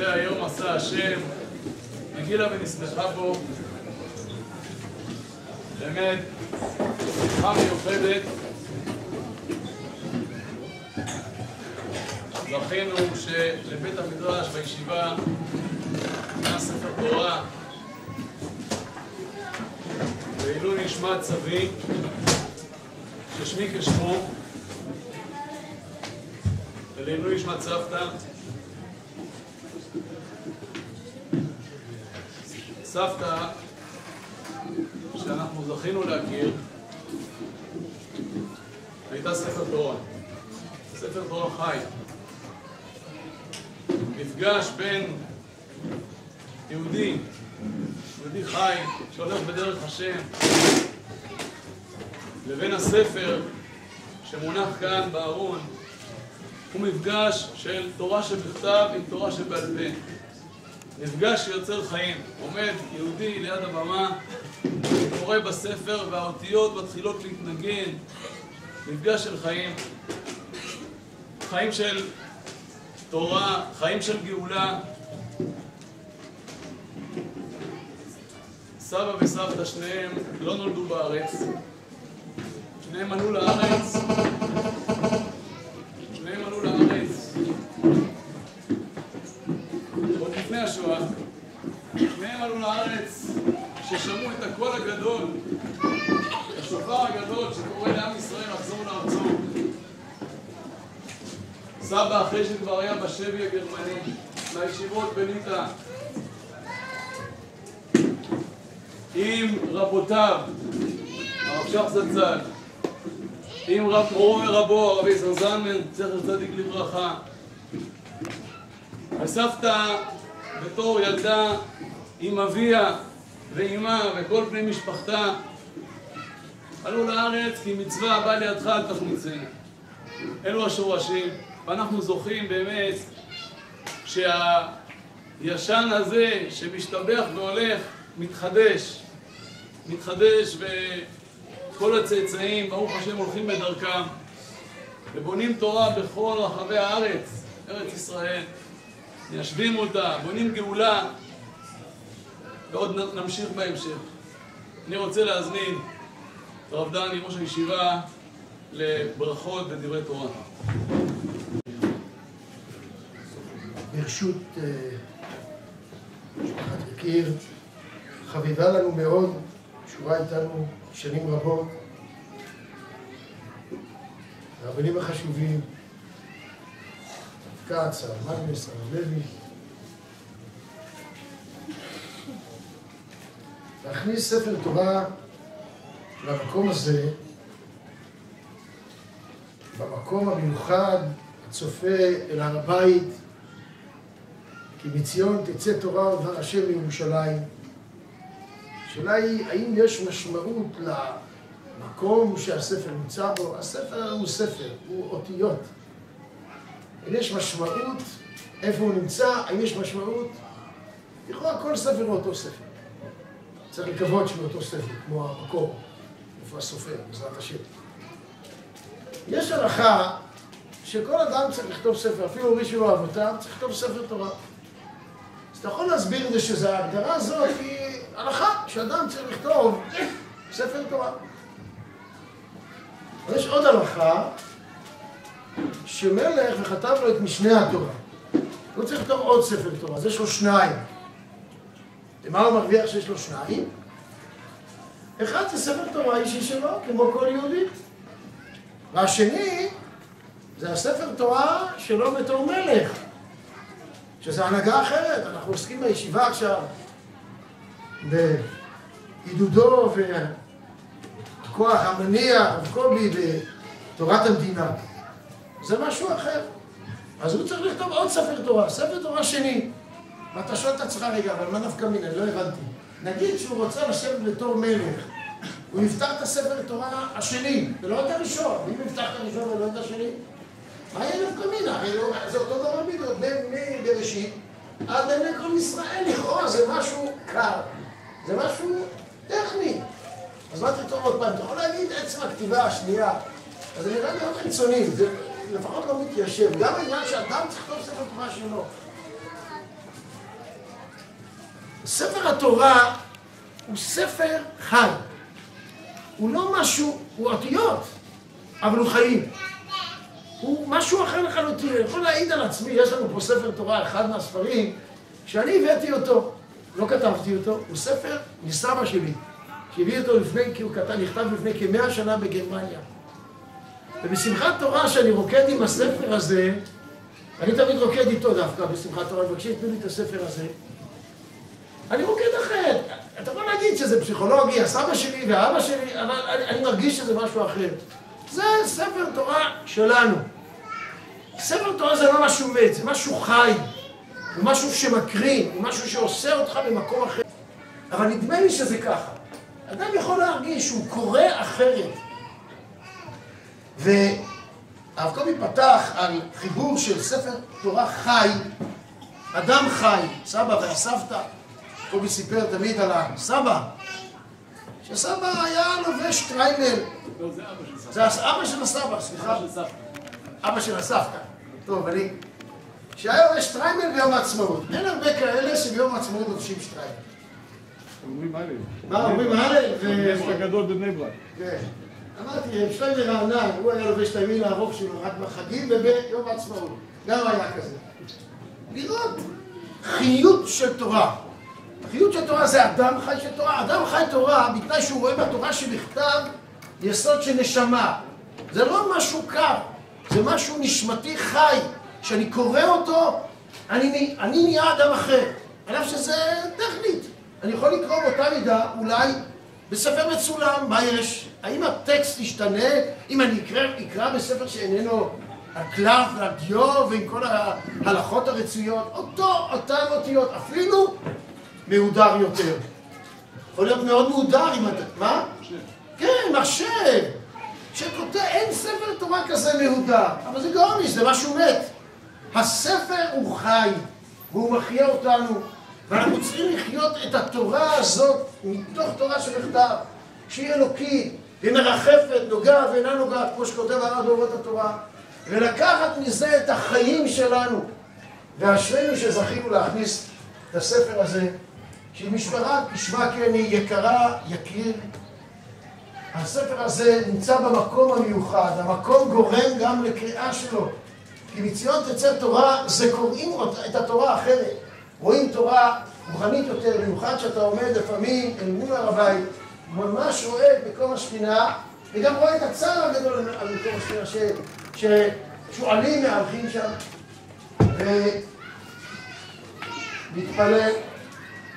זה היום עשה השם, נגילה ונסלחה בו. באמת, שמחה מיוחדת. זכינו שלבית המדרש בישיבה נכנס ספר תורה ועילוי נשמת סבי, ששמי כשמו, ולעילוי נשמת סבתא. סבתא שאנחנו זכינו להכיר הייתה ספר תורה, ספר תורה חי, מפגש בין יהודי חי שהולך בדרך השם לבין הספר שמונח כאן בארון. הוא מפגש של תורה שבכתב עם תורה שבעל פה, מפגש שיוצר חיים. עומד יהודי ליד הבמה, קורא בספר והאותיות מתחילות להתנגן. מפגש של חיים, חיים של תורה, חיים של גאולה. סבא וסבתא שניהם לא נולדו בארץ, שניהם עלו לארץ, עוד לפני השואה. שניהם עלו לארץ ששמעו את הקול הגדול, השופר הגדול שקורא לעם ישראל לחזור לארצו. סבא אחרי שכבר היה בשבי הגרמני, מהישיבות בליטא, עם רבותיו, הרב שך זצ"ל, עם מורו ורבו, הרב יזהר זלמן, זכר צדיק לברכה. וסבתא בתור ילדה עם אביה ואימה וכל בני משפחתה עלו לארץ כי מצווה בא לידך אל תחמיצנה. אלו השורשים, ואנחנו זוכים באמת שהישן הזה שמשתבח והולך מתחדש, וכל הצאצאים ברוך השם הולכים בדרכם ובונים תורה בכל רחבי הארץ, ארץ ישראל, מיישבים אותה, בונים גאולה, ועוד נמשיך בהמשך. אני רוצה להזמין את הרב דני, ראש הישיבה, לברכות ודברי תורה. ברשות משפחת יקיר, חביבה לנו מאוד, קשורה איתנו שנים רבות, הרבנים החשובים, כץ, הרב מגנס, הרב לוי. להכניס ספר תורה למקום הזה, במקום המיוחד, הצופה אל הר הבית, כי מציון תצא תורה ודבר השם מירושלים. השאלה היא, האם יש משמעות למקום שהספר נמצא בו? הספר הוא ספר, הוא אותיות. אם יש משמעות, איפה הוא נמצא, האם יש משמעות? לכאורה כל ספר הוא אותו ספר. צריך לקוות שהוא אותו ספר, כמו המקור, איפה הסופר, בעזרת השם. יש הלכה שכל אדם צריך לכתוב ספר, אפילו ראשון אבותיו צריך לכתוב ספר תורה. אתה יכול להסביר את זה שזה ההגדרה הזאת היא הלכה, שאדם צריך לכתוב ספר תורה. אבל יש עוד הלכה שמלך וכתב לו את משנה התורה. הוא צריך לכתוב עוד ספר תורה, אז יש לו שניים. ומה הוא מרוויח שיש לו שניים? אחד זה ספר תורה אישי שלו, כמו כל יהודי. והשני זה הספר תורה שלו בתור מלך, שזה הנהגה אחרת. אנחנו עוסקים בישיבה עכשיו בעידודו וכוח המניע, הרב קובי, בתורת המדינה. זה משהו אחר. אז הוא צריך לכתוב עוד ספר תורה, ספר תורה שני. ואתה שואל את עצמך רגע, אבל מה נפקא מינה? לא הבנתי. נגיד שהוא רוצה לשבת בתור מלך, הוא יפתח את הספר תורה השני, ולא את הראשון. אם יפתח את הראשון ולא את השני, מה יהיה נפקא מינה? הרי לא, זה אותו דבר בדיוק, מבראשית עד לעיני כל ישראל, לכאורה זה משהו קר, זה משהו טכני. אז מה תכתוב עוד פעם? אתה יכול להגיד עצם הכתיבה השנייה, אז זה נראה מאוד חיצוני, זה לפחות לא מתיישב. גם העניין שאדם צריך לכתוב ספר תורה שלו. ספר התורה הוא ספר חי. הוא לא משהו, הוא אותיות, אבל הוא חיים. הוא משהו אחר לחלוטין. אני יכול להעיד על עצמי, יש לנו פה ספר תורה, אחד מהספרים, שאני הבאתי אותו, לא כתבתי אותו, הוא ספר מסבא שלי, שהביא אותו לפני, כי הוא נכתב לפני כ100 שנה בגרמניה. ובשמחת תורה שאני רוקד עם הספר הזה, אני תמיד רוקד איתו דווקא בשמחת תורה, מבקשים תנו לי את הספר הזה, אני רוקד אחרת. אתה יכול להגיד שזה פסיכולוגי, הסבא שלי והאבא שלי, אבל אני מרגיש שזה משהו אחר. זה ספר תורה שלנו. ספר תורה זה לא משהו מת, זה משהו חי, זה משהו שמקרין, זה משהו שעושה אותך במקום אחר. אבל נדמה לי שזה ככה. אדם יכול להרגיש שהוא קורא אחרת. והרב קובי פתח על חיבור של ספר תורה חי, אדם חי, סבא והסבתא. קובי סיפר תמיד על הסבא, שסבא היה לובש טריימל. לא, זה אבא של סבתא. זה אבא של הסבא, סליחה. אבא של סבתא. אבא של הסבתא. טוב, שהיה לובש טריימל ביום העצמאות. אין הרבה כאלה שביום העצמאות לובשים טריימל. אומרים הלל. מה, אומרים הלל? הנס הגדול בבני ברק. כן. אמרתי, שלמה רענן, הוא היה לובש את הימין הארוך שלו רק בחגים וביום העצמאות. גם היה כזה. לראות חיות של תורה. החיות של תורה זה אדם חי של תורה. אדם חי תורה בתנאי שהוא רואה בתורה שנכתב יסוד של נשמה. זה לא משהו קר, זה משהו נשמתי חי. כשאני קורא אותו, אני נהיה אדם אחר. עליו שזה טכנית. אני יכול לקרוא באותה מידה, אולי בספר מצולם, מה יש? האם הטקסט ישתנה? אם אני אקרא בספר שאיננו הקלף והדיו ועם כל ההלכות הרצויות, אותן אותיות, אפילו מהודר יותר. יכול להיות מאוד מהודר אם אתה... מה? מחשב. כן, מחשב. שכותב, אין ספר תורה כזה מהודר. אבל זה גאוני, זה משהו מת. הספר הוא חי, והוא מחיה אותנו, ואנחנו צריכים לחיות את התורה הזאת מתוך תורה שנכתב, שהיא אלוקית, היא מרחפת, נוגעת ואינה נוגעת, כמו שכותב הרב באורות התורה, ולקחת מזה את החיים שלנו. ואשרינו שזכינו להכניס את הספר הזה, שהיא משמרה, כשמה כן היא יקרה, יקיר. הספר הזה נמצא במקום המיוחד, המקום גורם גם לקריאה שלו. כי מציון תצא תורה, זה קוראים את התורה אחרת. רואים תורה רוחנית יותר, במיוחד שאתה עומד לפעמים אל מול הר הבית, ממש רואה את מקום השכינה, וגם רואה את הצער הגדול על מקום השכינה, ששועלים מהלכים שם, ומתפלל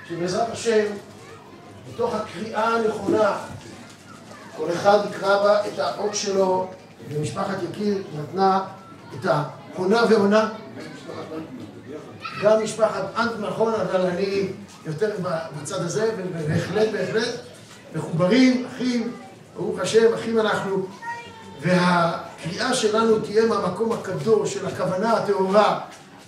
שבעזרת השם, בתוך הקריאה הנכונה, כל אחד יקרא בה את האות שלו, ומשפחת יקיר נתנה את העונה ועונה. גם משפחת אנט נכון, אבל אני יותר בצד הזה, ובהחלט, מחוברים, אחים, ברוך השם, אחים אנחנו, והקריאה שלנו תהיה מהמקום הקדוש של הכוונה הטהורה,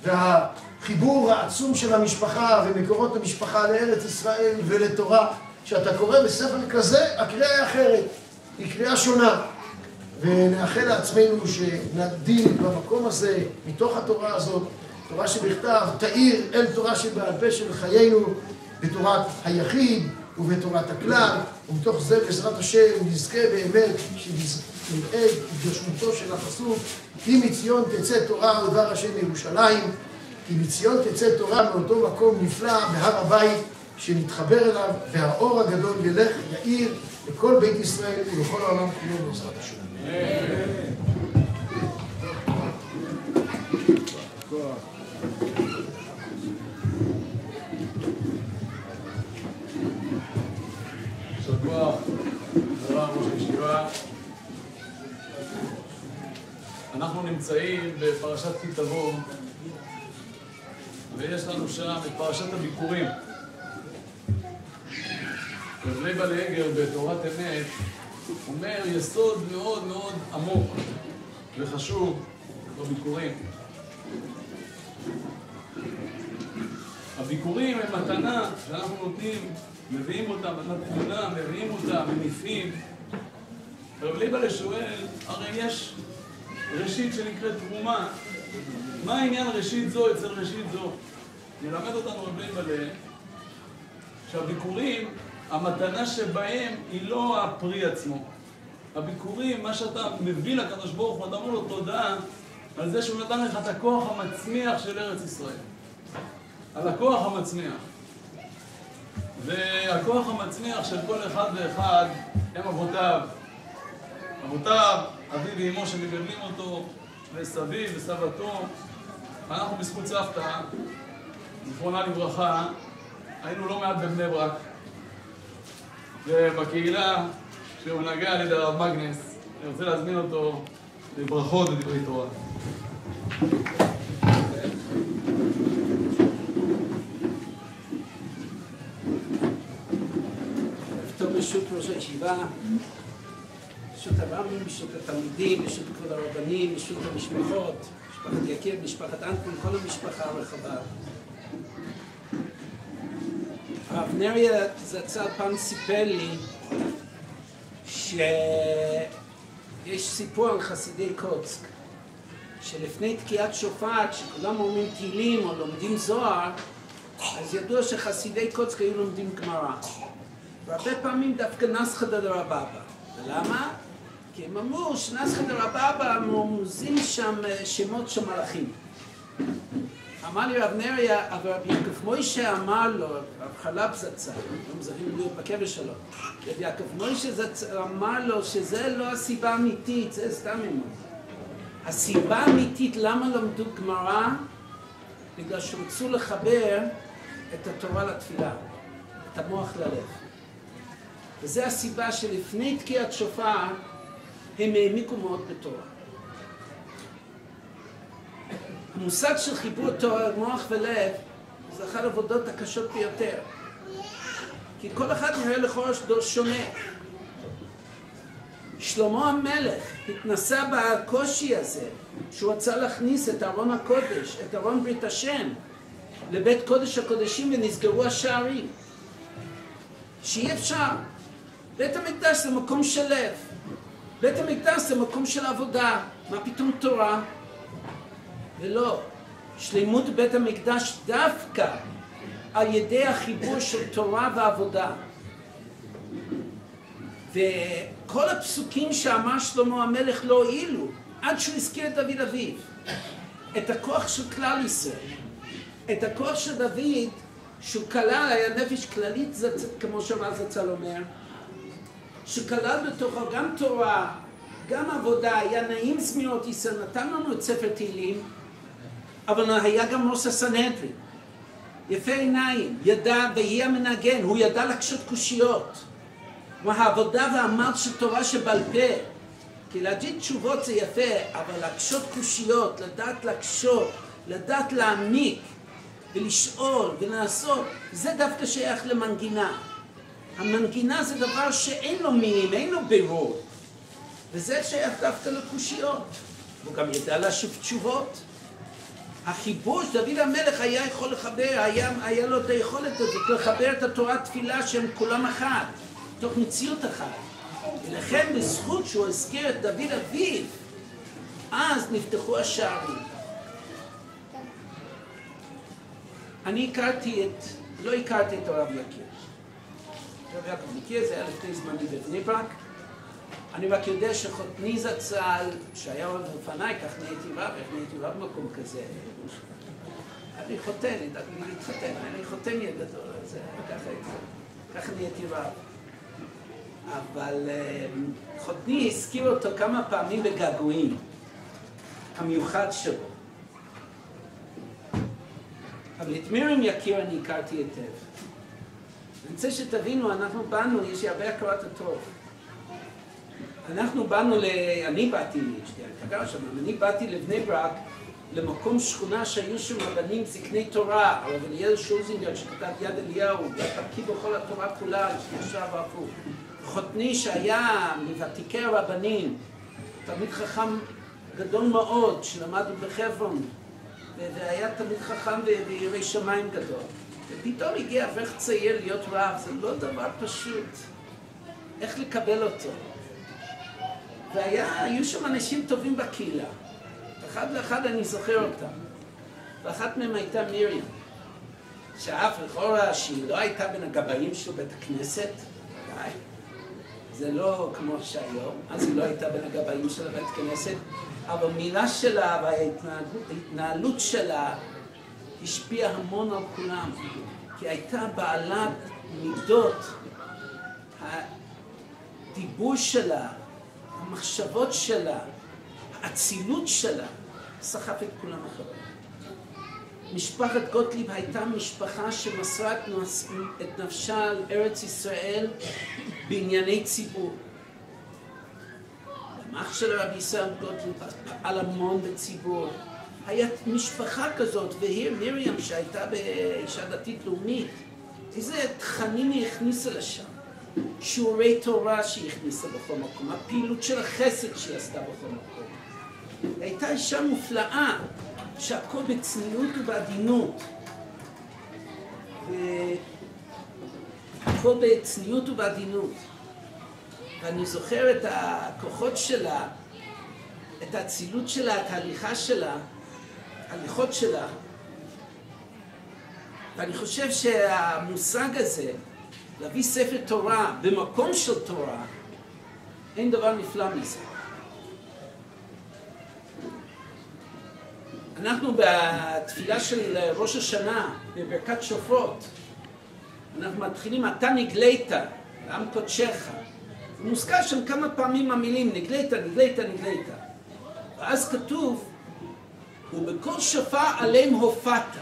והחיבור העצום של המשפחה ומקורות המשפחה לארץ ישראל ולתורה. כשאתה קורא בספר כזה, הקריאה היא אחרת, היא קריאה שונה. ונאחל לעצמנו שנדין במקום הזה, מתוך התורה הזאת, תורה שבכתב תאיר אל תורה שבעל פה של חיינו בתורת היחיד ובתורת הכלל, ומתוך זה בעזרת השם נזכה באמת שנראה התגשמותו של הפסוק כי מציון תצא תורה ודבר השם מירושלים, כי מציון תצא תורה מאותו מקום נפלא בהר הבית שנתחבר אליו, והאור הגדול ילך יאיר לכל בית ישראל ולכל העולם כולו בעזרת השם. אנחנו נמצאים בפרשת כי תבוא, ויש לנו שם את פרשת הביקורים. רב לייבל אגר בתורת אמת אומר יסוד מאוד מאוד עמוק וחשוב בביקורים. הביקורים הם מתנה שאנחנו נותנים, מביאים אותם, מתנה, מביאים אותם, מניפים. רב לייבל שואל, הרי יש ראשית שנקראת תרומה. מה העניין ראשית זו אצל ראשית זו? ילמד אותנו רב לייבל שהביקורים, המתנה שבהם היא לא הפרי עצמו. הביקורים, מה שאתה מביא לקדוש ברוך הוא, אתה אומר לו תודה על זה שהוא נתן לך את הכוח המצמיח של ארץ ישראל. על הכוח המצמיח. והכוח המצמיח של כל אחד ואחד הם אבותיו. אבותיו, אבי ואמו שמגדלים אותו, וסבי וסבתו. אנחנו בזכות סבתא, זכרונה לברכה, היינו לא מעט בבני ברק. ובקהילה שהוא נגע על ידי הרב מגנס, אני רוצה להזמין אותו לברכות ודברי תורה. טוב ברשות ראש הישיבה, ברשות הרבים, ברשות התלמידים, ברשות כל הרבנים, ברשות המשפחות, משפחת יקיר, משפחת אנטון, כל המשפחה הרחבה. הרב נריה זצ"ל פעם סיפר לי שיש סיפור על חסידי קוצק, שלפני תקיעת שופט, שכולם אומרים תהילים או לומדים זוהר, אז ידוע שחסידי קוצק היו לומדים גמרא. והרבה פעמים דווקא נסחא דרבבא. ולמה? כי הם אמרו שנסחא דרבבא מרמוזים שם שמות של מלאכים. אמר לי רב נריה, אבל רב יעקב מוישה אמר לו, רב חלב זצ"ל, לא מזכירים להיות בקבר שלו, רב יעקב מוישה אמר לו שזה לא הסיבה האמיתית, זה סתם אמר. הסיבה האמיתית למה למדו גמרא, בגלל שרצו לחבר את התורה לתפילה, את המוח ללב. וזו הסיבה שלפני תקיעת שופר הם העמיקו מאוד בתורה. המושג של חיבור תורה, מוח ולב, זה אחת העבודות הקשות ביותר. כי כל אחד נראה לחורש שונה. שלמה המלך התנסה בקושי הזה, שהוא רצה להכניס את ארון הקודש, את ארון ברית השם, לבית קודש הקודשים ונסגרו השערים. שאי אפשר. בית המקדש זה מקום של לב. בית המקדש זה מקום של עבודה. מה פתאום תורה? ולא. שלמות בית המקדש דווקא על ידי החיבור של תורה ועבודה. וכל הפסוקים שאמר שלמה המלך לא הועילו, עד שהוא הזכיר את דוד אביו. את הכוח של כלל ישראל. את הכוח של דוד, שהוא כלל, היה נפש כללית, כמו שהרב זצ"ל אומר, שכלל בתוכו גם תורה, גם עבודה, היה נעים זמירות ישראל, נתן לנו את ספר תהילים, אבל היה גם ראש הסנהדרין. יפה עיניים, ידע ויהיה מנגן, הוא ידע לקשות קושיות. העבודה והעמל של תורה שבעל פה. כי להגיד תשובות זה יפה, אבל לקשות קושיות, לדעת לקשות, לדעת להעמיק, ולשאול ולעשות, זה דווקא שייך למנגינה. המנגינה זה דבר שאין לו מילים, אין לו בירור. וזה שייך דווקא לקושיות. הוא גם ידע להשיב תשובות. החיבור שדוד המלך היה יכול לחבר, היה לו את היכולת הזאת, לחבר את התורה תפילה שהם כולם אחת, תוך מציאות אחת. ולכן בזכות שהוא הזכיר את דוד אביו, אז נפתחו השערים. אני לא הכרתי את הרב יקיר. הרב יעקב יקיר זה היה לפני זמני בבני ברק. אני רק יודע שחותני זצ"ל, שהיה רב לפניי, כך נהייתי רב, איך נהייתי רב במקום כזה. אני חותן, ידעתי להתחתן, אני חותן גדול, ככה נהייתי רב. אבל חותני הזכיר אותו כמה פעמים בגעגועים, המיוחד שלו. אבל את מרים יקיר אני הכרתי היטב. אני רוצה שתבינו, אנחנו באנו, יש לי הרבה הכרת הטוב. אני באתי לבני ברק, למקום שכונה שהיו שם רבנים זקני תורה, הרב אליעזר שולזינגר שכתב יד אליהו, בקיא בכל התורה כולה, שישב והפוך. חותני שהיה מוותיקי הרבנים, תלמיד חכם גדול מאוד, שלמדו בחברון, והיה תלמיד חכם וירא שמיים גדול. ופתאום הגיע אברך צעיר להיות רב, זה לא דבר פשוט. איך לקבל אותו? והיו שם אנשים טובים בקהילה. אחד לאחד אני זוכר אותם. ואחת מהם הייתה מרים, שאף לכאורה שהיא לא הייתה בין הגבאים של בית הכנסת. זה לא כמו שהיום, אז היא לא הייתה בין הגבאים של בית הכנסת, אבל מילה שלה וההתנהלות שלה השפיעה המון על כולם, כי הייתה בעלת מידות, הדיבור שלה, המחשבות שלה, האצילות שלה, סחף את כולם אחריו. משפחת גוטליב הייתה משפחה שמסרה את נפשה על ארץ ישראל בענייני ציבור. המח של רבי ישראל גוטליב פעל המון בציבור. היה משפחה כזאת, והיא מרים שהייתה באישה דתית לאומית, איזה תכנים היא הכניסה לשם. שיעורי תורה שהיא הכניסה בכל מקום, הפעילות של החסד שהיא עשתה בכל מקום. הייתה אישה מופלאה, שהכל בצניעות ובעדינות. הכל בצניעות ובעדינות. ואני זוכר את הכוחות שלה, את האצילות שלה, את ההליכה שלה, ההליכות שלה. ואני חושב שהמושג הזה, להביא ספר תורה במקום של תורה, אין דבר נפלא מזה. אנחנו בתפילה של ראש השנה, בברכת שופרות, אנחנו מתחילים, אתה נגלית, עם קודשך. מוזכר שם כמה פעמים המילים, נגלית, נגלית, נגלית. ואז כתוב, ובכל שופר עליהם הופעת.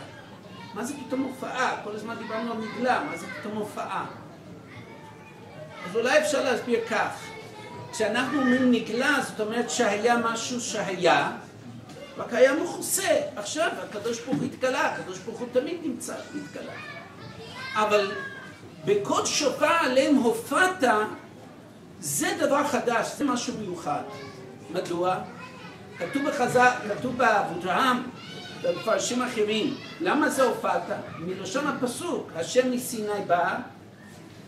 מה זה פתאום הופעה? כל הזמן דיברנו על נגלה, מה זה פתאום הופעה? אז אולי אפשר להסביר כך. כשאנחנו אומרים נגלה, זאת אומרת שהיה משהו שהיה, רק היה מכוסה. עכשיו הקדוש ברוך הוא התגלה, הקדוש ברוך הוא תמיד נמצא, התגלה. אבל בכל שופר עליהם הופעת, זה דבר חדש, זה משהו מיוחד. מדוע? כתוב בחז"ל, כתוב באברהם, בפרשים אחרים. למה זה הופעת? מלשון הפסוק, השם מסיני בא,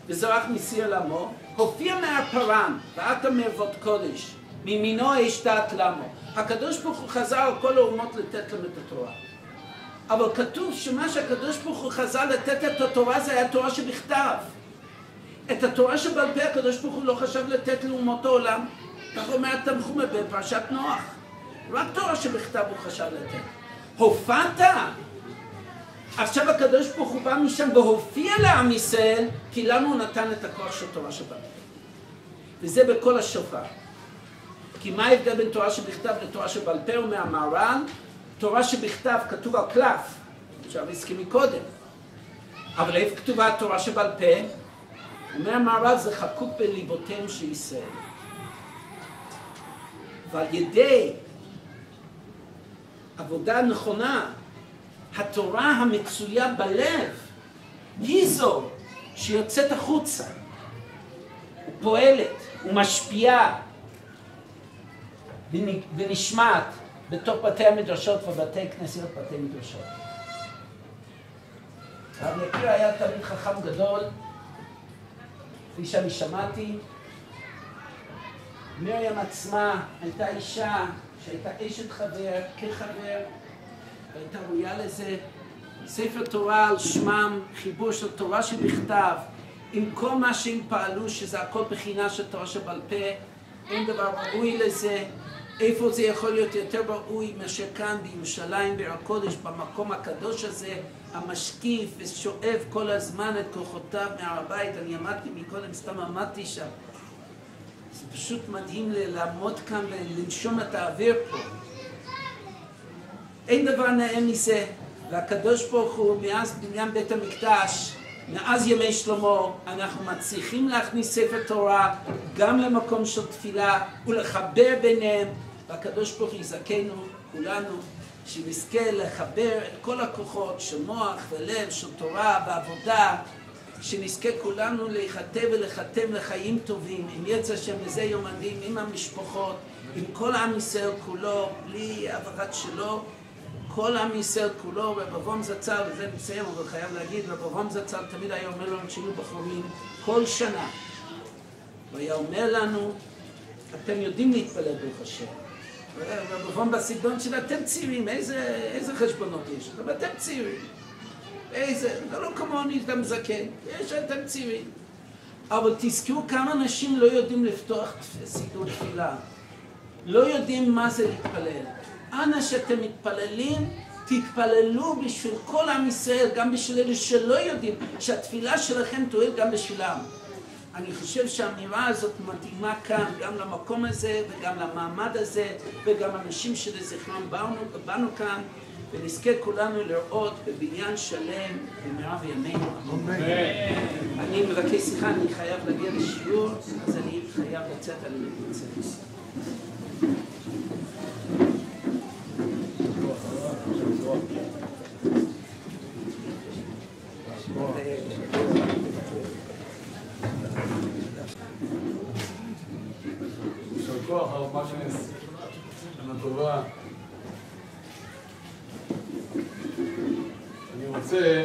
וזרח מסיר לעמו, הופיע מהפרם, ואתה מעבוד קודש, מימינו השתת לעמו. הקדוש ברוך הוא חזר על כל האומות לתת להם את התורה. אבל כתוב שמה שהקדוש ברוך הוא חזר לתת את התורה, זה היה תורה שבכתב. את התורה שבעל פה הקדוש ברוך הוא לא חשב לתת לאומות העולם. כך אומרת תנחומא בפרשת נוח. רק תורה שבכתב הוא חשב לתת. הופעת? עכשיו הקדוש ברוך הוא בא משם והופיע לעם ישראל, כי לנו הוא נתן את הכוח של תורה שבעל פה. וזה בכל השופר. כי מה ההבדל בין תורה שבכתב לתורה שבעל פה? אומר המהר"ל, תורה שבכתב כתוב על קלף, עכשיו הזכיר מקודם. אבל איפה כתובה התורה שבעל פה? אומר המהר"ל, זה חקוק בליבותיהם של ישראל. ועל ידי עבודה נכונה, התורה המצויה בלב היא זו שיוצאת החוצה, ופועלת ומשפיעה ונשמעת בתוך בתי המדרשות ובתי כנסיות בתי מדרשות. הרב יקיר היה תלמיד חכם גדול, כפי שאני שמעתי. מרים עצמה הייתה אישה שהייתה אשת חבר, כחבר, והייתה ראויה לזה. ספר תורה על שמם, חיבור של תורה שבכתב, עם כל מה שהם פעלו, שזה הכל בחינה של תורה שבעל פה, אין דבר ראוי לזה. איפה זה יכול להיות יותר ראוי מאשר כאן בירושלים, בעיר הקודש, במקום הקדוש הזה, המשקיף ושואב כל הזמן את כוחותיו מהר הבית. אני עמדתי מקודם, סתם עמדתי שם. זה פשוט מדהים לעמוד כאן ולנשום את האוויר פה. אין דבר נאה מזה, והקדוש ברוך הוא מאז בניין בית המקדש, מאז ימי שלמה, אנחנו מצליחים להכניס ספר תורה גם למקום של תפילה ולחבר ביניהם, והקדוש ברוך הוא יזכנו כולנו שנזכה לחבר את כל הכוחות של מוח ולב, של תורה ועבודה, שנזכה כולנו להיחטא ולחתם לחיים טובים, עם יצא השם לזה יום הדין, עם המשפחות, עם כל עם ישראל כולו, בלי אברת שלו, כל עם ישראל כולו. רב אברהם זצ"ל, וזה מסיים, אבל חייב להגיד, רב אברהם זצ"ל תמיד היה אומר לנו שהיינו בחורים כל שנה, והיה אומר לנו, אתם יודעים להתפלל ברוך השם. רב אברהם בסגנון של אתם צעירים, איזה חשבונות יש? אבל אתם צעירים. איזה, לא כמוני, אתם זקן, יש אתם צעירים. אבל תזכרו כמה אנשים לא יודעים לפתוח סידור תפילה. לא יודעים מה זה להתפלל. אנא שאתם מתפללים, תתפללו בשביל כל עם ישראל, גם בשביל אלה שלא יודעים, שהתפילה שלכם תועיל גם בשבילם. אני חושב שהאמירה הזאת מתאימה כאן, גם למקום הזה וגם למעמד הזה, וגם אנשים שלזכרם באנו כאן, ונזכה כולנו לראות בבניין שלם במהרה בימינו. אני מבקש סליחה, אני חייב להגיע לשיעור, אז אני חייב לצאת, אני מתנצל. יישר כוח הרב מקנס, שנה טובה. אני רוצה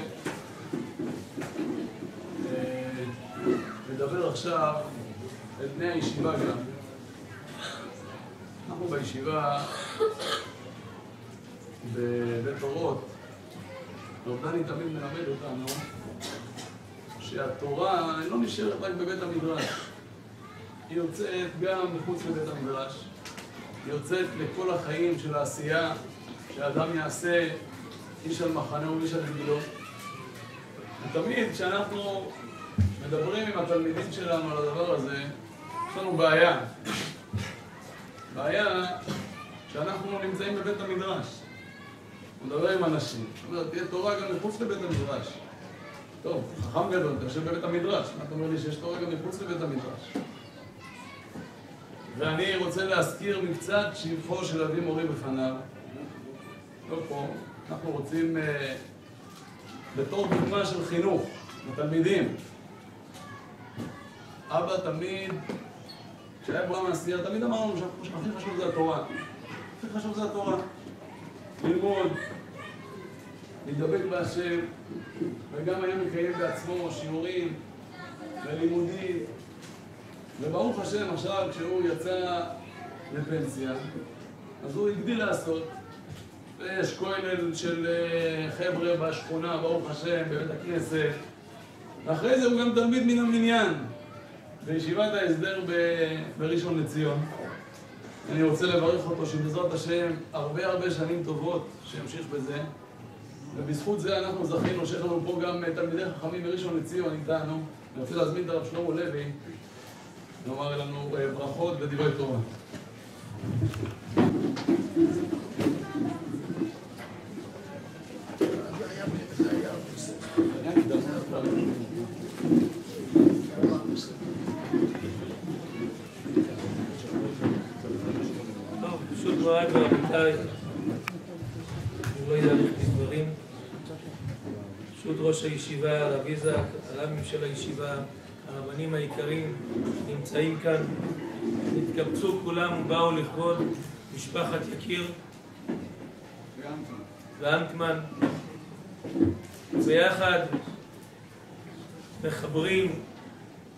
לדבר עכשיו אל בני הישיבה גם. אנחנו בישיבה בבית אורות, רב דני תמיד מלמד אותנו שהתורה לא נשארת רק בבית המדרש, היא יוצאת גם מחוץ לבית המדרש, היא יוצאת לכל החיים של העשייה, שהאדם יעשה איש על מחנה ואיש על גילו. ותמיד כשאנחנו מדברים עם התלמידים שלנו על הדבר הזה, יש לנו בעיה. בעיה שאנחנו נמצאים בבית המדרש. הוא מדבר עם אנשים, הוא אומר, תהיה תורה גם מחוץ לבית המדרש. טוב, חכם גדול, אתה יושב בבית המדרש. מה אתה אומר לי שיש תורה גם מחוץ לבית המדרש? ואני רוצה להזכיר מקצת שבחו של אבי מורי בפניו. לא פה, אנחנו רוצים בתור דוגמה של חינוך, לתלמידים. אבא תמיד, כשהיה ברם העשייה, תמיד אמרנו שהכי חשוב זה התורה. הכי חשוב זה התורה. ללמוד, להידבק בהשם, וגם היה מקיים בעצמו שיעורים ולימודים. וברוך השם עכשיו כשהוא יצא לפנסיה, אז הוא הגדיל לעשות. ויש כהן של חבר'ה בשכונה, ברוך השם, בבית הכנסת. ואחרי זה הוא גם תלמיד מן המניין, בישיבת ההסדר בראשון לציון. אני רוצה לברך אותו שבעזרת השם הרבה שנים טובות שימשיך בזה. ובזכות זה אנחנו זכינו שיש לנו פה גם תלמידי חכמים בראשון לציון איתנו. אני רוצה להזמין את הרב שלמה לוי לומר לנו ברכות ודברי תורה. פשוט מוריי ורבותיי, אני לא אאריך בדברים. פשוט ראש הישיבה, הרב יזק, הרבים של הישיבה, הרבנים העיקריים נמצאים כאן, התקבצו כולם ובאו לכבוד משפחת יקיר ואנטמן, וביחד מחברים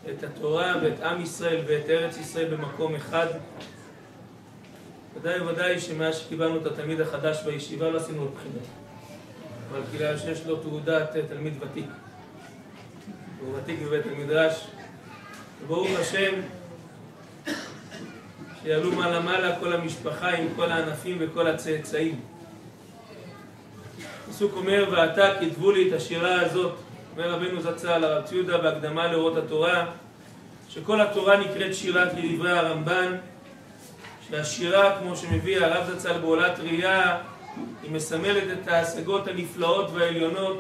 את התורה ואת עם ישראל ואת ארץ ישראל במקום אחד. ודאי שמאז שקיבלנו את התלמיד החדש בישיבה לא עשינו לו בחינות. אבל בגלל שיש לו תעודת תלמיד ותיק. הוא ותיק בבית המדרש. וברוך השם, שיעלו מעלה כל המשפחה עם כל הענפים וכל הצאצאים. הפסוק אומר, ועתה כתבו לי את השירה הזאת, אומר רבנו זצ"ל, הרב ציודה בהקדמה לאורות התורה, שכל התורה נקראת שירה כדברי הרמב"ן, שהשירה, כמו שמביא הרב זצ"ל בעולת ראייה, היא מסמלת את ההשגות הנפלאות והעליונות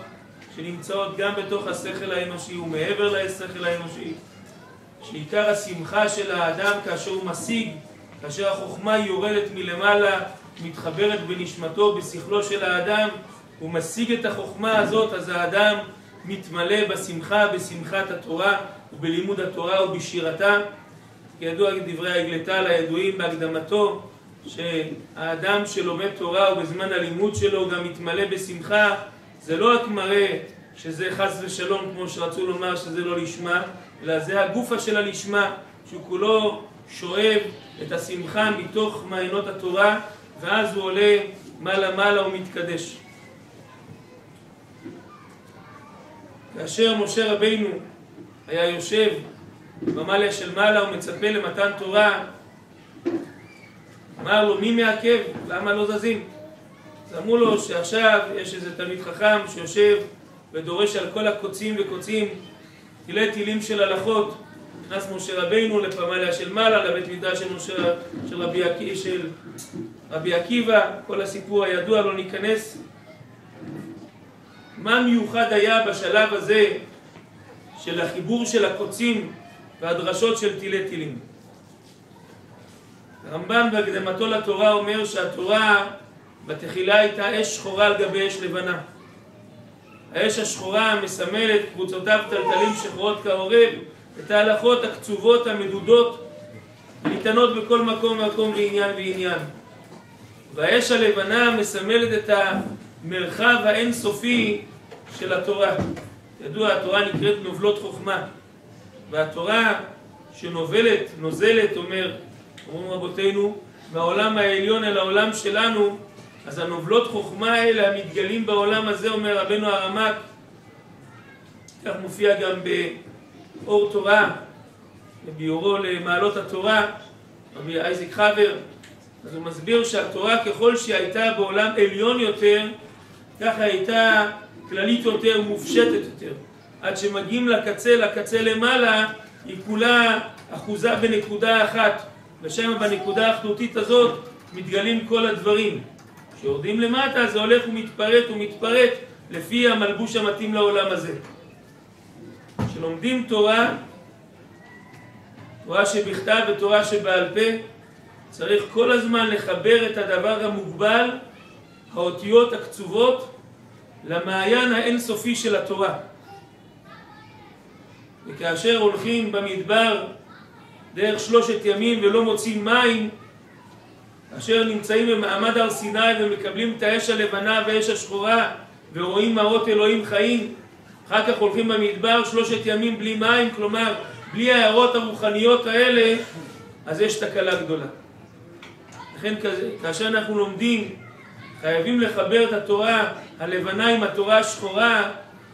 שנמצאות גם בתוך השכל האנושי ומעבר לשכל האנושי, שעיקר השמחה של האדם כאשר הוא משיג, כאשר החוכמה יורדת מלמעלה, מתחברת בנשמתו, בשכלו של האדם, הוא משיג את החוכמה הזאת, אז האדם מתמלא בשמחה, בשמחת התורה ובלימוד התורה ובשירתה. כידוע דברי האגלטל הידועים בהקדמתו, שהאדם שלומד תורה ובזמן הלימוד שלו גם מתמלא בשמחה, זה לא רק מראה שזה חס ושלום כמו שרצו לומר שזה לא לשמה, אלא זה הגופה של הלשמה, שהוא כולו שואב את השמחה מתוך מעיינות התורה, ואז הוא עולה מעלה ומתקדש. כאשר משה רבינו היה יושב במעלה של מעלה ומצפה למתן תורה, אמר לו, מי מעכב? למה לא זזים? אז אמרו לו שעכשיו יש איזה תלמיד חכם שיושב ודורש על כל הקוצים וקוצים תילי תילים של הלכות. נכנס משה רבינו לפמליה של מעלה, לבית מדרש של רבי עקיבא, כל הסיפור הידוע, לא ניכנס. מה מיוחד היה בשלב הזה של החיבור של הקוצים והדרשות של תילי תילים? הרמב"ן בהקדמתו לתורה אומר שהתורה בתחילה הייתה אש שחורה על גבי אש לבנה. האש השחורה מסמלת קבוצותיו טלטלים שחורות כעורב, את ההלכות הקצובות המדודות ניתנות בכל מקום ומקום לעניין ועניין. והאש הלבנה מסמלת את המרחב האינסופי של התורה. ידוע, התורה נקראת נובלות חוכמה, והתורה שנובלת, נוזלת, אומרים רבותינו, מהעולם העליון אל העולם שלנו, אז הנובלות חוכמה האלה המתגלים בעולם הזה, אומר רבנו הרמ"ק, כך מופיע גם באור תורה, בביאורו למעלות התורה, רבי אייזיק חבר, אז הוא מסביר שהתורה ככל שהיא הייתה בעולם עליון יותר, ככה הייתה כללית יותר, מופשטת יותר. עד שמגיעים לקצה למעלה, היא כולה אחוזה בנקודה אחת, ושם בנקודה האחדותית הזאת מתגלים כל הדברים. כשיורדים למטה זה הולך ומתפרט לפי המלבוש המתאים לעולם הזה. כשלומדים תורה שבכתב ותורה שבעל פה, צריך כל הזמן לחבר את הדבר המוגבל, האותיות הקצובות, למעיין האינסופי של התורה. וכאשר הולכים במדבר דרך 3 ימים ולא מוצאים מים, אשר נמצאים במעמד הר סיני ומקבלים את האש הלבנה והאש השחורה ורואים מראות אלוהים חיים, אחר כך הולכים במדבר 3 ימים בלי מים, כלומר בלי ההערות הרוחניות האלה, אז יש תקלה גדולה. לכן כאשר אנחנו לומדים, חייבים לחבר את התורה הלבנה עם התורה השחורה,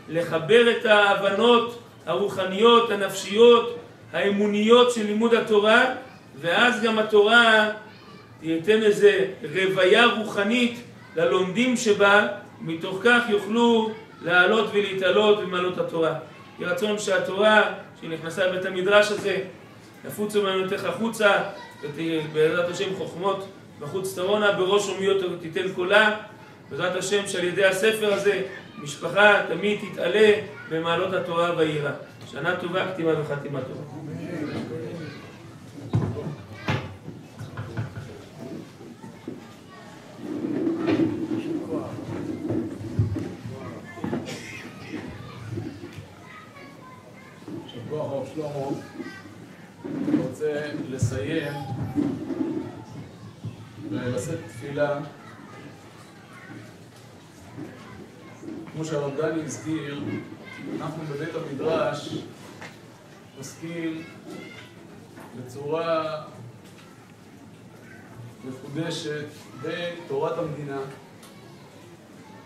לחבר את ההבנות הרוחניות, הנפשיות, האמוניות של לימוד התורה, ואז גם התורה תיתן איזה רוויה רוחנית ללומדים שבה, מתוך כך יוכלו לעלות ולהתעלות במעלות התורה. כי רצון שהתורה שנכנסה לבית המדרש הזה יפוצו מאמונתך החוצה, ובעזרת השם חוכמות בחוץ תרונה, בראש אומיות תיתן קולה, בעזרת השם שעל ידי הספר הזה משפחה תמיד תתעלה במעלות התורה והיראה. שנה טובה, כתיבה וחתימה טובה. שבוע הרב שלמה, אני רוצה לסיים ולשאת תפילה. כמו שהרב דני הזכיר, אנחנו בבית המדרש עוסקים בצורה מחודשת בתורת המדינה,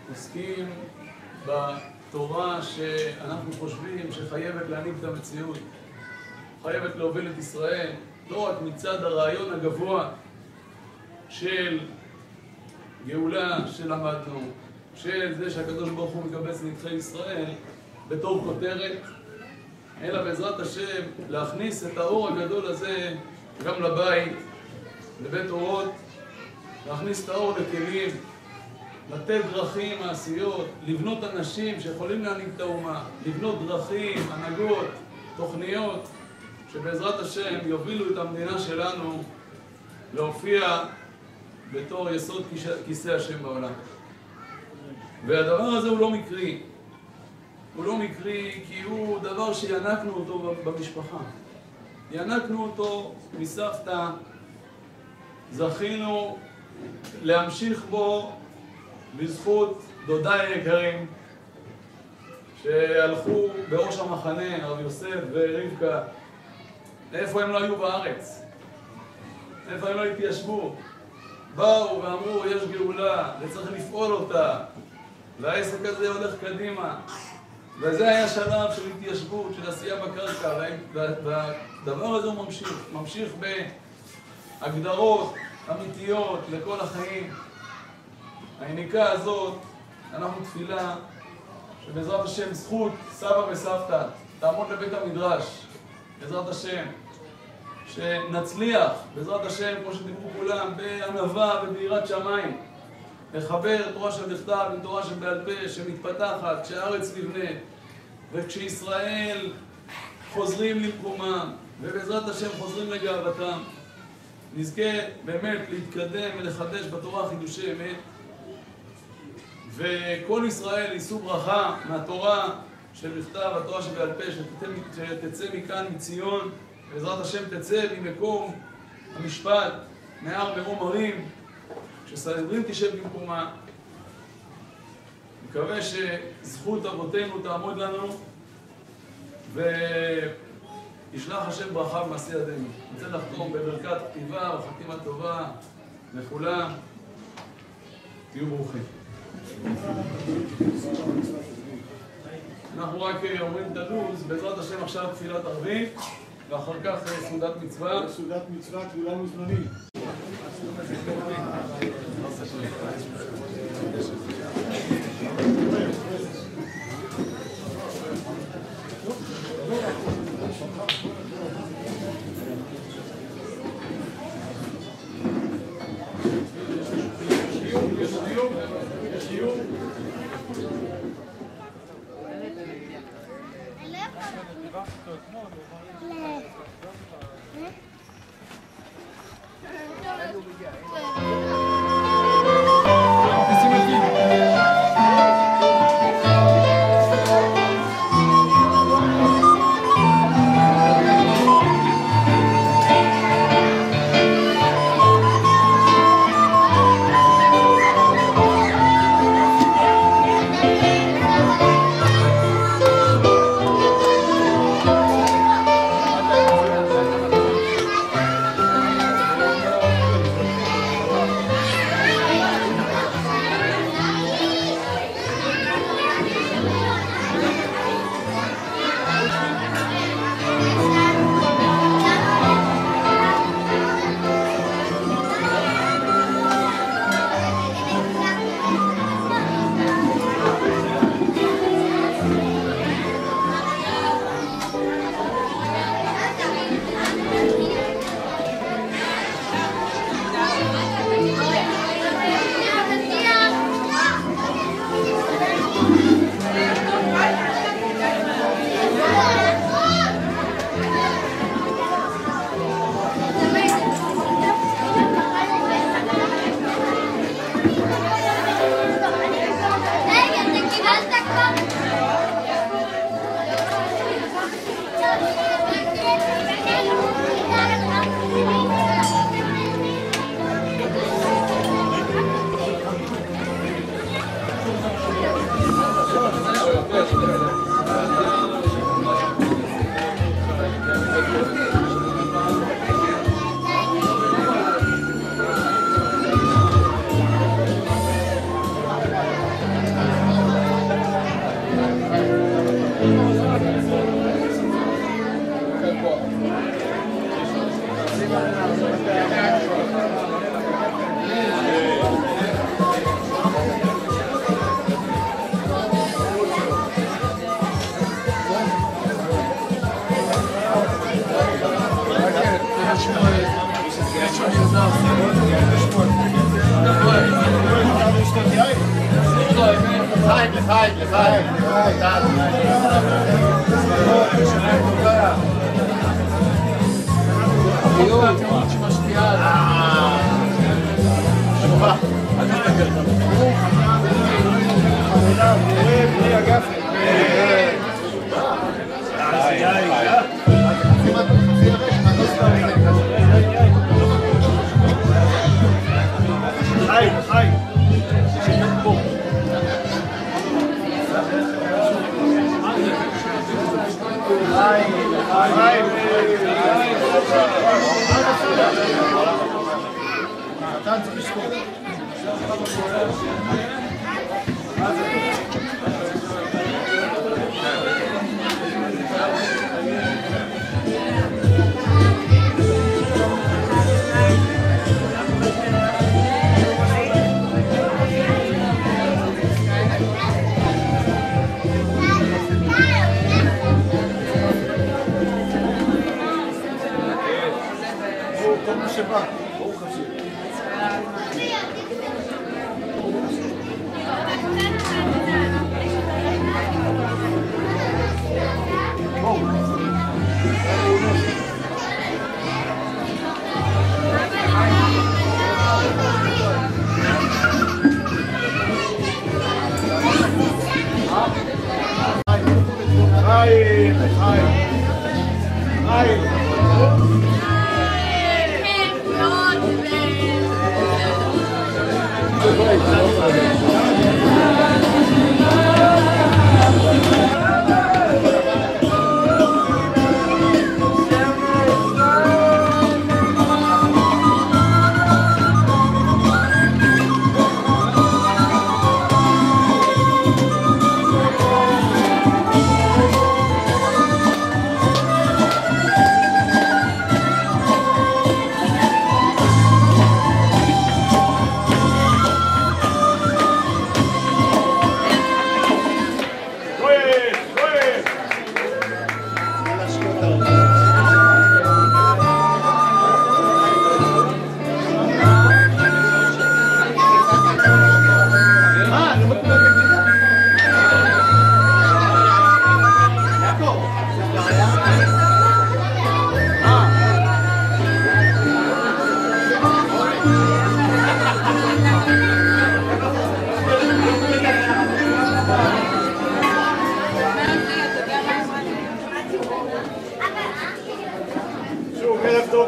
עוסקים בתורה שאנחנו חושבים שחייבת להנהיג את המציאות, חייבת להוביל את ישראל, לא רק מצד הרעיון הגבוה של גאולה שלמדנו, של זה שהקדוש ברוך הוא מקבץ נדחי ישראל בתור כותרת, אלא בעזרת השם להכניס את האור הגדול הזה גם לבית, לבית אורות, להכניס את האור לכלים, לתת דרכים מעשיות, לבנות אנשים שיכולים להנהיג את האומה, לבנות דרכים, הנהגות, תוכניות, שבעזרת השם יובילו את המדינה שלנו להופיע בתור יסוד כיסא השם בעולם. והדבר הזה הוא לא מקרי. הוא לא מקרי כי הוא דבר שינקנו אותו במשפחה. ינקנו אותו מסבתא, זכינו להמשיך בו בזכות דודיי היקרים שהלכו בראש המחנה, הרב יוסף ורבקה. איפה הם לא היו בארץ? איפה הם לא התיישבו? באו ואמרו יש גאולה וצריך לפעול אותה והעסק הזה הולך קדימה, וזה היה שלב של התיישבות, של עשייה בקרקע, והדבר הזה הוא ממשיך בהגדרות אמיתיות לכל החיים. העניקה הזאת, אנחנו תפילה שבעזרת השם זכות סבא וסבתא תעמוד לבית המדרש, בעזרת השם, שנצליח בעזרת השם, כמו שדיברו כולם, בענווה וביראת שמיים, לחבר תורה של בכתב עם תורה של בעל פה שמתפתחת כשהארץ נבנית וכשישראל חוזרים למקומם ובעזרת השם חוזרים לגאוותם, נזכה באמת להתקדם ולחדש בתורה חידושי אמת, וכל ישראל יישאו ברכה מהתורה של בכתב, התורה של בעל פה, שתצא מכאן מציון, בעזרת השם תצא ממקום המשפט, מהר מרום הרים, כשסנהדרין תשב במקומה. מקווה שזכות אבותינו תעמוד לנו וישלח השם ברכה במעשה ידינו. אני רוצה לחתום בברכת כתיבה וחתימה טובה לכולם. תהיו ברוכים. אנחנו רק אומרים את הלו"ז, בעזרת השם עכשיו תפילת ערבית ואחר כך סעודת מצווה. סעודת מצווה, כולנו זמנים.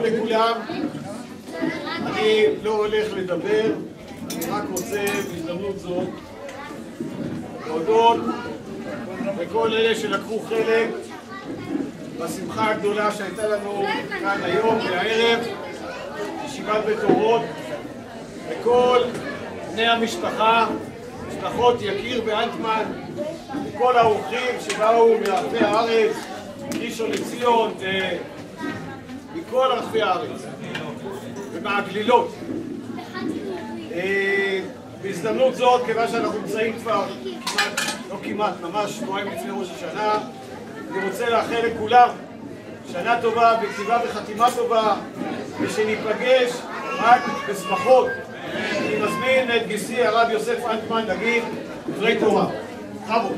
לכולם. אני לא הולך לדבר, אני רק רוצה בהזדמנות זאת להודות לכל אלה שלקחו חלק בשמחה הגדולה שהייתה לנו כאן היום והערב, ישיבת בית אורות, לכל בני המשפחה, משפחות יקיר ואנטמן, לכל האורחים שבאו מרחבי הארץ, ראשון לציון ומכל רחבי הארץ ומהגלילות. בהזדמנות זאת, כיוון שאנחנו נמצאים כבר ממש שבועיים לפני ראש השנה, אני רוצה לאחל לכולם שנה טובה, בכתיבה וחתימה טובה, ושניפגש רק בשמחות. אני מזמין את גיסי הרב יוסף אנטמן להגיד דברי תורה. חבו.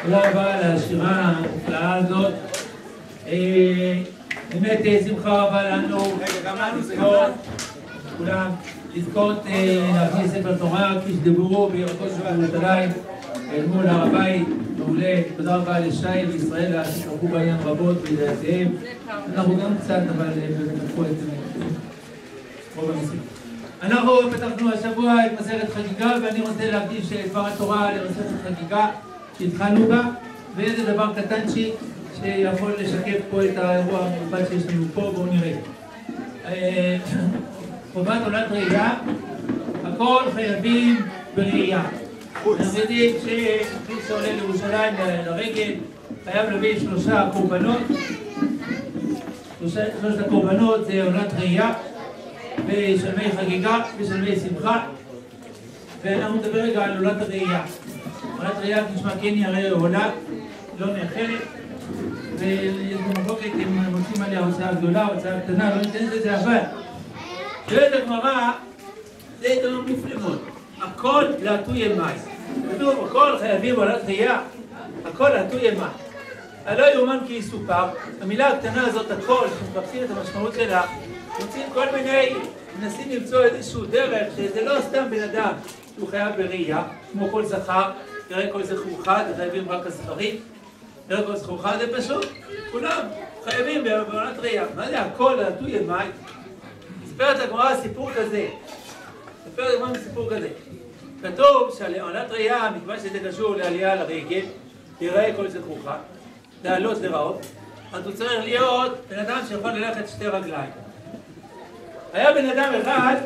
תודה רבה על השירה הנפלאה הזאת. באמת שמחה רבה לנו כולם לזכות להכניס ספר תורה כפי שדיברו בירקות של ירושלים אל מול הר הבית. מעולה. תודה רבה לשי וישראל שתרחו בעניין רבות בידיעתיהם. אנחנו גם קצת, אבל באמת לקחו את רוב המסים. אנחנו פתחנו השבוע את מסכת חגיגה, ואני רוצה להקדיש דבר התורה למסכת חגיגה שהתחלנו בה, ואיזה דבר קטנצ'יק שיכול לשקף פה את האירוע המיוחד שיש לנו פה. בואו נראה. חובת עולת ראייה, הכל חייבים בראייה. אנחנו יודעים שמי שעולה לירושלים לרגל חייב להביא 3 קורבנות. 3 הקורבנות זה עולת ראייה, בשלמי חגיגה, בשלמי שמחה. ואנחנו נדבר רגע על עולת הראייה. עולת הראייה נשמע כן יראה עולה, לא נאכלת, ויש במחלוקת אם מוצאים עליה הוצאה גדולה, הוצאה קטנה, לא ניתן את זה, אבל שואלת הגמרא, זה דבר מופלא מאוד. הכל לעטוי מים. כתוב, הכל חייבים עולת ראייה, הכל לעטוי מים. הלא יאומן כי יסופר, המילה הקטנה הזאת, הכל, שמחפשים את המשמעות שלה, מוצאים כל מיני, מנסים למצוא איזשהו דרך, שזה לא סתם בן אדם שהוא חייב בראייה, כמו כל זכר, תראה כל זכורך, זה חייבים רק הזכרים, תראה כל זכורך, זה פשוט, כולם חייבים בעולת ראייה. מה זה הכל לעטוי מים? מספרת הגמרא סיפור כזה, סיפור כזה. כתוב שעל עולת ראייה, מכיוון שזה קשור לעלייה על הרגל, תראה כל זכורך, לעלות לראות, אז הוא צריך להיות בן אדם שיכול ללכת שתי רגליים. היה בן אדם אחד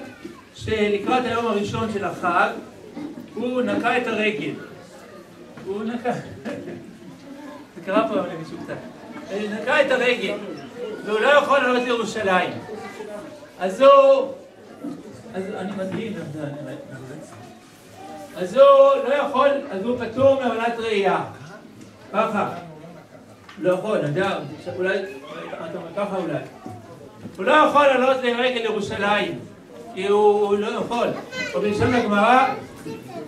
שלקראת היום הראשון של החג, הוא נקע את הרגל. הוא נקע... זה קרה פה למישהו קצת. הוא נקע את הרגל, והוא לא יכול לעלות לירושלים. אז הוא... אני מדהים, אז הוא לא יכול, אז הוא פטור מעולת ראייה. ככה. לא יכול, נדע, אולי, אתה אומר ככה אולי. הוא לא יכול לעלות לרגל ירושלים, כי הוא לא יכול. או בלשון הגמרא,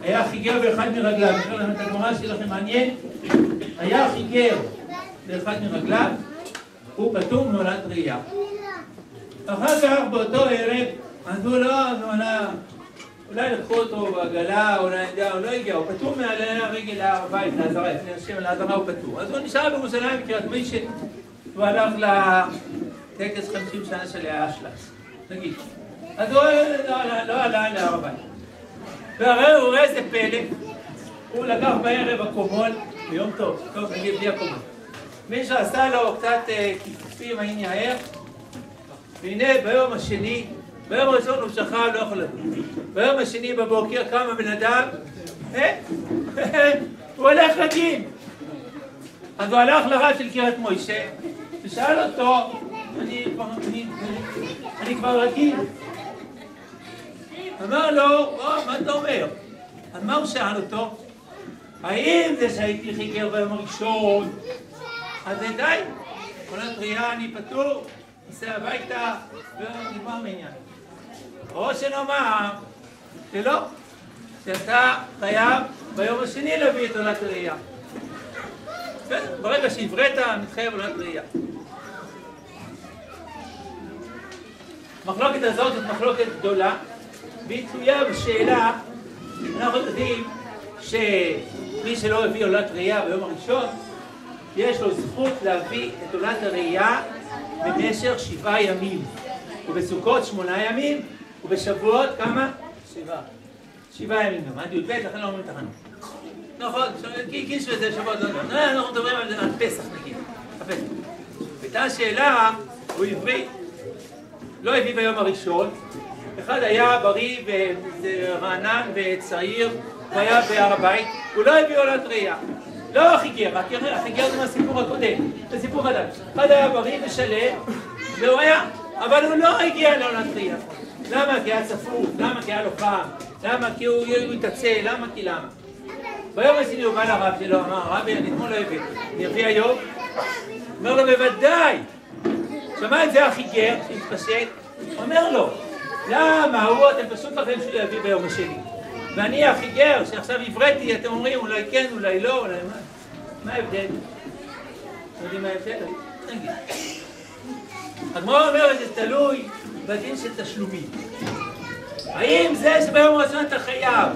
היה חיגר באחד מרגליו. אני אומר לכם את הגמרא שלכם מעניין. היה חיגר באחד מרגליו, הוא פטור מעולת ראייה. אחר כך באותו ערב, אז הוא לא, אולי לקחו אותו בעגלה, אולי הוא לא הגיע, הוא פטור מעלה הרגל להר הבית, לעזרה, לפני השם לעזרה הוא פטור. אז הוא נשאר בירושלים בקריית משה, הוא הלך לטקס 50 שנה של האשלס, נגיד. אז הוא לא עלה להר הבית. והרי הוא רואה איזה פלא, הוא לקח בערב הקומון, ביום טוב, נגיד בלי הקומון. מישהו עשה לו קצת כיפופים, האם יער, והנה ביום השני, ביום הראשון הוא שכב, לא יכול לדון. ביום השני בבוקר קם הבן אדם, הוא הולך רגיל. אז הוא הלך לרב של קריית משה, ושאל אותו, אני כבר רגיל. אמר לו, מה אתה אומר? אז מה הוא שאל אותו? האם זה שהייתי חיגר ביום הראשון? אז זה די, עולת ראייה אני פטור, נוסע הביתה, ונגמר מעניין. או שנאמר, שלא, שאתה חייב ביום השני להביא את עולת ראייה. ברגע שהבראת, מתחייב עולת ראייה. המחלוקת הזאת זאת מחלוקת גדולה, והיא תלויה בשאלה, אנחנו יודעים שמי שלא הביא עולת ראייה ביום הראשון, יש לו זכות להביא את עולת הראייה במשך 7 ימים, ובסוכות 8 ימים, ובשבועות כמה? 7 ימים גם, עד י"ב, לכן לא אומרים תחנות. נכון, כי שזה שבועות לא, אנחנו מדברים על פסח נגיד, הפסח. הייתה שאלה, הוא עברי, לא הביא ביום הראשון, אחד היה בריא ורענן וצעיר, הוא היה בהר הבית, הוא לא הביא עולת ראייה. לא החיגר, החיגר זה מהסיפור הקודם, זה סיפור חדש. אחד היה בריא ושלם, והוא היה, אבל הוא לא הגיע לעולת ראייה. למה? כי היה צפוף, למה? כי היה לו פעם, למה? כי הוא התעצל, למה? כי למה? ביום השני הוא בא לרב שלו, אמר, רבי, אני אתמול לא הביא, אני אביא היום? אומר לו, בוודאי! שמע את זה החיגר, שהתפשט, אומר לו, למה? אתם פשוט לכם שהוא יביא ביום השני. ואני החיגר, שעכשיו הבראתי, אתם אומרים, אולי כן, אולי לא, אולי מה? מה ההבדל? אתם יודעים מה ההבדל? נגיד. הגמרא אומרת, זה תלוי בדין של תשלומים. האם זה שביום הראשון אתה חייב,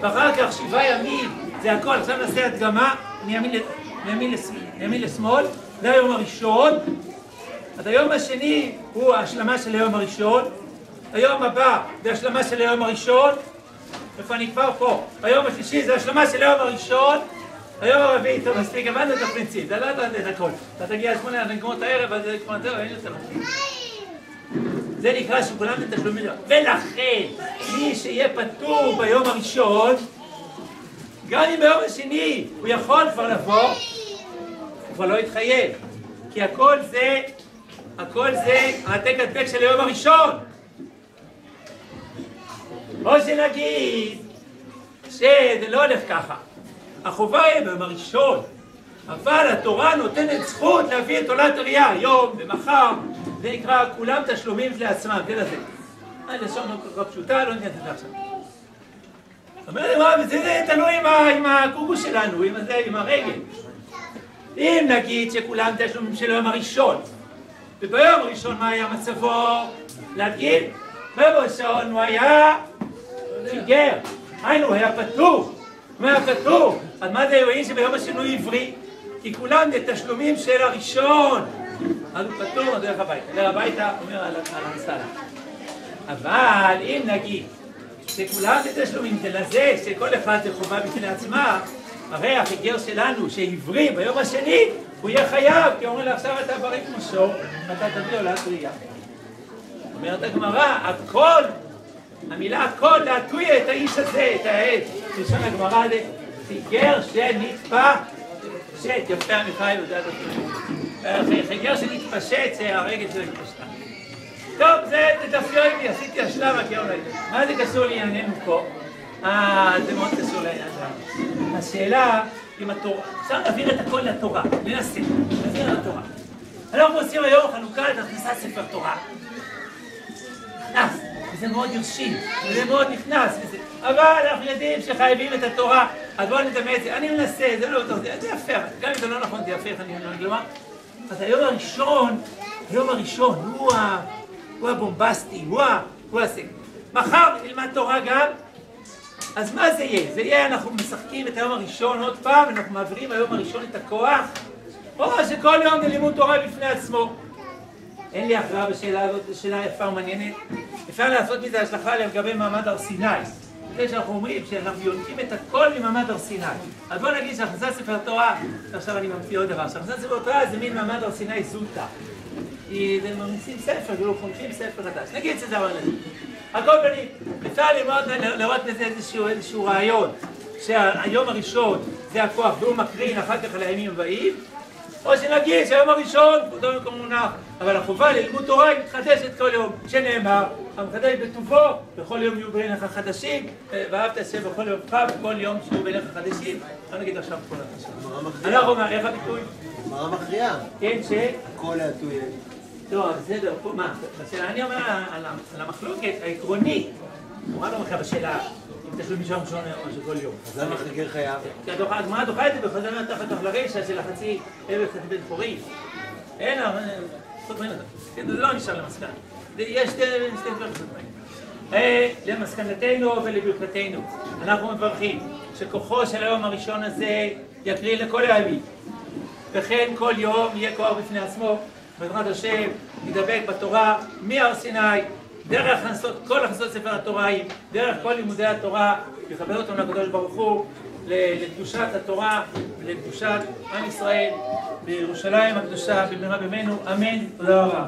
ואחר כך 7 ימים, זה הכל, עכשיו נעשה הדגמה, מימין לשמאל, זה היום הראשון, אז היום השני הוא ההשלמה של היום הראשון, היום הבא זה השלמה של היום הראשון, איפה אני כבר פה, היום השלישי זה השלמה של היום הראשון, היום הרביעי, טוב, מספיק, הבנת את הפרינציפ, זה לא את הכל, אתה תגיע 8 נגמור את הערב, אז זה כבר נתראה, אין יותר מספיק. זה נקרא שכולם תשלומים, ולכן מי שיהיה פטור ביום הראשון, גם אם ביום השני הוא יכול כבר לבוא, הוא כבר לא יתחייב, כי הכל זה העתק הדבק של היום הראשון. או שנגיד שזה לא הולך ככה. החובה היא ביום הראשון, אבל התורה נותנת זכות להביא את עולת הראייה היום ומחר. זה נקרא כולם תשלומים לעצמם, תראה זה. הלשון לא כל כך פשוטה, לא ניתן את זה עכשיו. אומרת מה, זה תלוי עם הקוגו שלנו, עם הרגל. אם נגיד שכולם תשלומים של היום הראשון, וביום הראשון מה היה מצבו? להגיד, ביום הראשון הוא היה שיגר, היינו, הוא היה פטור. הוא היה פטור. אז מה זה יועיל שביום השני עברי? כי כולם זה תשלומים של הראשון. אז הוא פטור, אז הוא הולך הביתה. הולך הביתה, אומר על המסתלה. אבל אם נגיד שכולם זה תשלומים, זה לזה שכל אחד זה חובה בפני עצמה, הרי החיגר שלנו שעברי ביום השני, הוא יהיה חייב, כי אומרים לה עכשיו אתה בריא כמו שור, אתה תביא עולת ראייה. אומרת הגמרא, הכל, המילה הכל להטוי את האיש הזה, את העד. ראשון הגמרא זה חיגר שנתפשט, יפה עמיחי יודעת אותו. חיגר שנתפשט שהרגל שלו התפשטה. טוב, זה תדפיו לי, עשיתי השלב הכיום לי. מה זה קשור לענייננו פה? זה מאוד קשור לעניין שלנו. השאלה אם התורה, אפשר להעביר את הכל לתורה, ננסה, להעביר לתורה. אנחנו עושים היום חנוכה את הכנסת ספר תורה. נכנס, וזה מאוד ירשים, וזה מאוד נכנס, אבל אנחנו יודעים שחייבים את התורה, אז בואו נדמה את זה, אני מנסה, זה לא טוב, זה יפה, גם אם זה לא נכון, זה יפה, אני לא לומר. אז היום הראשון, הוא הבומבסטי, הוא הסק. מחר נלמד תורה גם, אז מה זה יהיה? זה יהיה, אנחנו משחקים את היום הראשון עוד פעם, אנחנו מעבירים היום הראשון את הכוח, או שכל יום נלימוד תורה בפני עצמו. אין לי הכרעה בשאלה הזאת, זו שאלה יפה ומעניינת. אפשר לעשות מזה השלכה לגבי מעמד הר סיני. זה שאנחנו אומרים שאנחנו יונקים את הכל ממעמד הר סיני. אז בואו נגיד שהכנסת ספר תורה, ועכשיו אני ממציא עוד דבר, שהכנסת ספר תורה זה מין מעמד הר סיני זוטה. כי זה ממציאים ספר, כאילו חונכים ספר חדש. נגיד שזה אבל לזה. על כל פנים, אפשר לראות בזה איזשהו רעיון, שהיום הראשון זה הכוח והוא מקרין אחר כך על הימים הבאים, או שנגיד שהיום הראשון הוא לא מקום מונח, אבל החובה ללימוד תורה היא מתחדשת כל יום, שנאמר, המחדש בטובו, בכל יום יהיו בעיניך חדשים, ואהבת השם בכל יום חב, בכל יום שיהיו בעיניך חדשים. לא נגיד עכשיו כל החדשים. אנחנו אומר, איך הביטוי? גמרא מכריעה. כן, הכל להטוי. לא, בסדר, מה? אני אומר על המחלוקת העקרונית. נורא לא מכריע בשאלה אם תשלום משום ראשון או של כל יום. אז למה חיגר חייב? כי הגמרא דוחה את זה בחזרה תחת כך לרשע של החצי עבר חצי בן חורי. אין, זה לא נשאר למסקנה. יש שתי דברים סותרים. למסקנתנו ולברכתנו. אנחנו מברכים שכוחו של היום הראשון הזה יקריא לכל הימים. וכן כל יום יהיה כוח בפני עצמו. בעזרת השם ידבק בתורה מהר סיני, דרך כל הכנסות ספר התוראים, דרך כל לימודי התורה, יכבד אותנו לקדוש ברוך הוא לקדושת התורה ולקדושת עם ישראל בירושלים הקדושה במהרה בימינו, אמן. תודה רבה.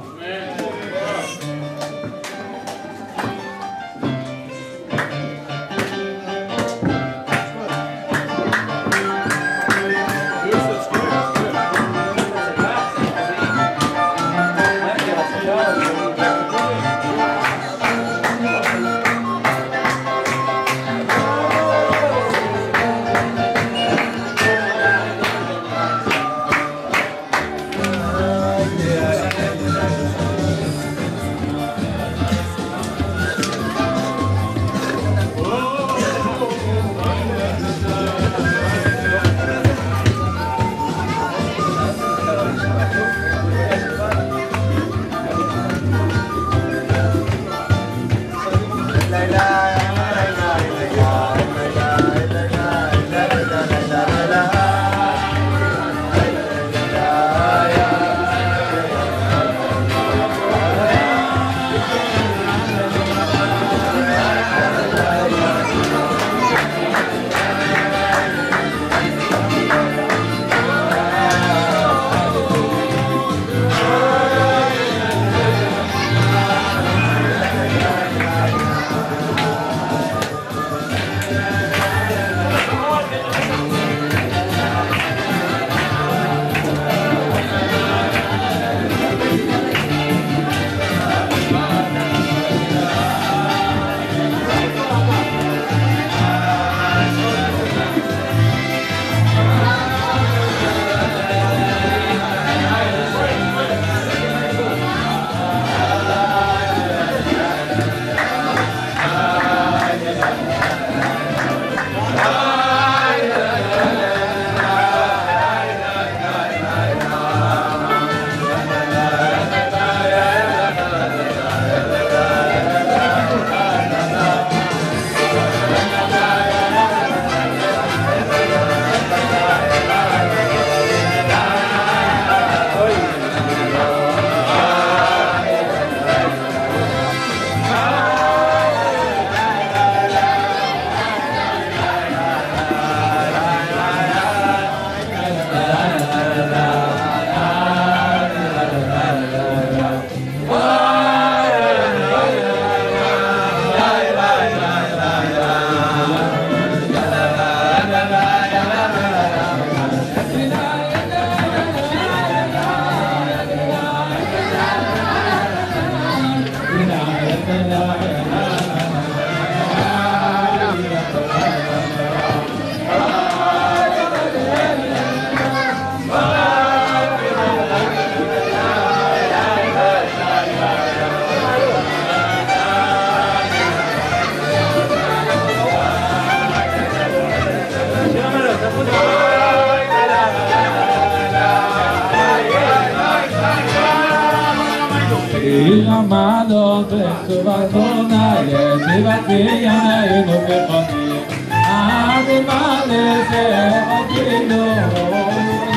Il amado presso batona e si battiana e non per fatti ade male se battiano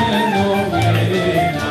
e non vina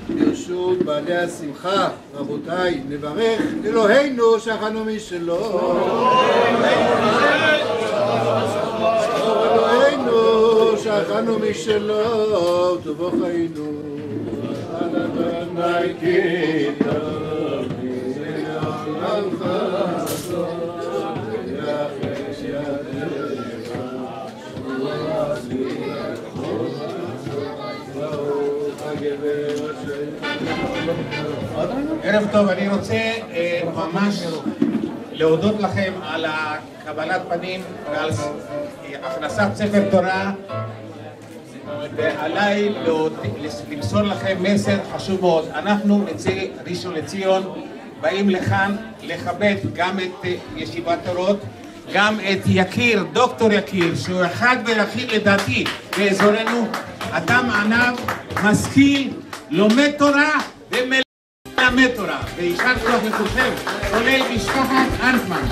ברשות בעלי השמחה, רבותיי, נברך אלוהינו שאכלנו משלו. אלוהינו שאכלנו משלו, טובו חיינו. על אדוני כי טוב לי לעולם חסון, יחש ידיך, ערב טוב, אני רוצה ממש להודות לכם על קבלת פנים ועל הכנסת ספר תורה, ועליי למסור לכם מסר חשוב מאוד. אנחנו נצא ראשון לציון באים לכאן לכבד גם את ישיבת תורות, גם את יקיר, דוקטור יקיר, שהוא אחד והיחיד לדעתי באזורנו, אדם ענב, משכיל, לומד תורה ומלמד תורה, ויישר כוח לכולכם, כולל משפחת אנטמן.